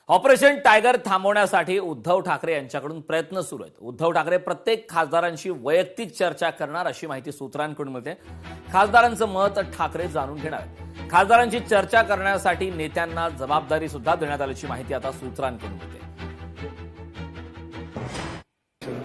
Operation tiger थांबवण्यासाठी उद्धव ठाकरे यांच्याकडून प्रयत्न सुरू आहेत। उद्धव ठाकरे प्रत्येक खासदारांशी वैयक्तिक चर्चा करणार अशी माहिती सूत्रांकडून मिळते। खासदारांचं मत ठाकरे जाणून घेणार आहेत। खासदारांची चर्चा करण्यासाठी नेत्यांना जबाबदारी सुद्धा देण्यात आल्याची माहिती आता सूत्रांकडून मिळते।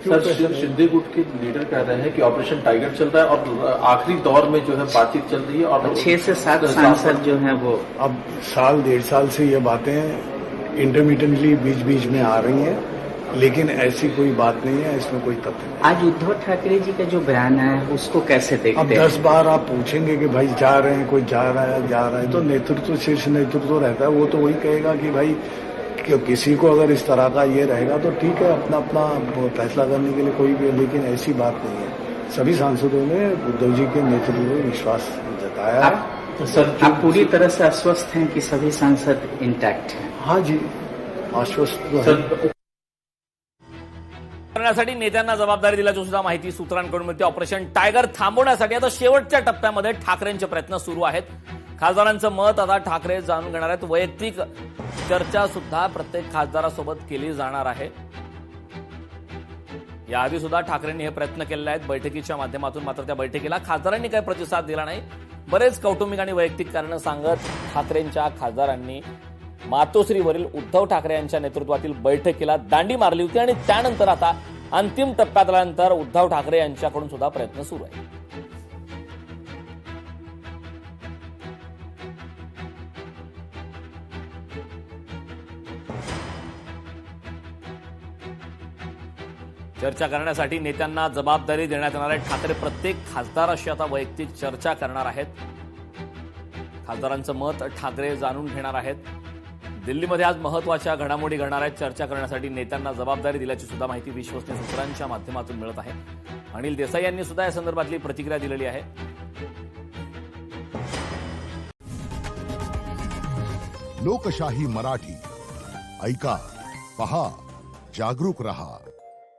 सर, शिंदे गुट के लीडर कह रहे हैं कि ऑपरेशन टाइगर चल रहा है और आखिरी दौर में जो है बातचीत चल रही है और 6 से 7 सांसद जो है वो अब साल 1.5 साल से ये बातें इंटरमीडिएटली बीच बीच में आ रही हैं, लेकिन ऐसी कोई बात नहीं है, इसमें कोई तथ्य नहीं। आज उद्धव ठाकरे जी का जो बयान है उसको कैसे देखते अब हैं? 10 बार आप पूछेंगे कि भाई जा रहे हैं, कोई जा रहा है तो नेतृत्व, शीर्ष नेतृत्व रहता है, वो तो वही कहेगा कि भाई किसी को अगर इस तरह का ये रहेगा तो ठीक है, अपना अपना फैसला करने के लिए कोई भी, लेकिन ऐसी बात नहीं है। सभी सांसदों ने उद्धव जी के नेतृत्व में विश्वास जताया है। सर, आप पूरी तरह से आश्वस्त हैं कि सभी सांसद इंटैक्ट हैं? हाँ जी, आश्वस्त तो है। करण्यासाठी नेत्यांना जबाबदारी दिल्याची सुद्धा माहिती सूत्रांकडून मिळते। ऑपरेशन टायगर थांबवण्यासाठी आता शेवटच्या टप्प्यामध्ये ठाकरेंचे प्रयत्न सुरू आहेत। खासदारांचं मत आता ठाकरे जाणून घेणार आहेत। वैयक्तिक चर्चा सुद्धा प्रत्येक खासदारासोबत केली जाणार आहे। याआधी सुद्धा ठाकरेंनी हे प्रयत्न केले आहेत बैठकीच्या माध्यमातून, मात्र त्या बैठकीला खासदारांनी काही प्रतिसाद दिला नाही। बरेच कौटुंबिक आणि वैयक्तिक कारण सांगत ठाकरेंच्या खासदारांनी मातोश्रीवरील उद्धव ठाकरे यांच्या नेतृत्वातील बैठकीला दांडी मारली होती आणि त्यानंतर आता अंतिम टप्प्यात आल्यानंतर उद्धव ठाकरे यांच्याकडून सुद्धा प्रयत्न सुरू आहे। चर्चा करण्यासाठी नेत्यांना जबाबदारी देण्यात येणार आहे। ठाकरे प्रत्येक खासदाराशी आता वैयक्तिक चर्चा करणार आहेत। खासदारांचं मत ठाकरे जाणून घेणार आहेत। दिल्लीमध्ये आज महत्वाच्या घडामोडी घडणार आहेत। चर्चा करण्यासाठी नेत्यांना जबाबदारी दिल्याची सुद्धा माहिती विश्वसनीय सूत्रांच्या माध्यमातून मिळत आहे। अनिल देसाई यांनी सुद्धा या संदर्भातली प्रतिक्रिया दिलेली आहे। लोकशाही मराठी ऐका, पहा, जागरूक रहा।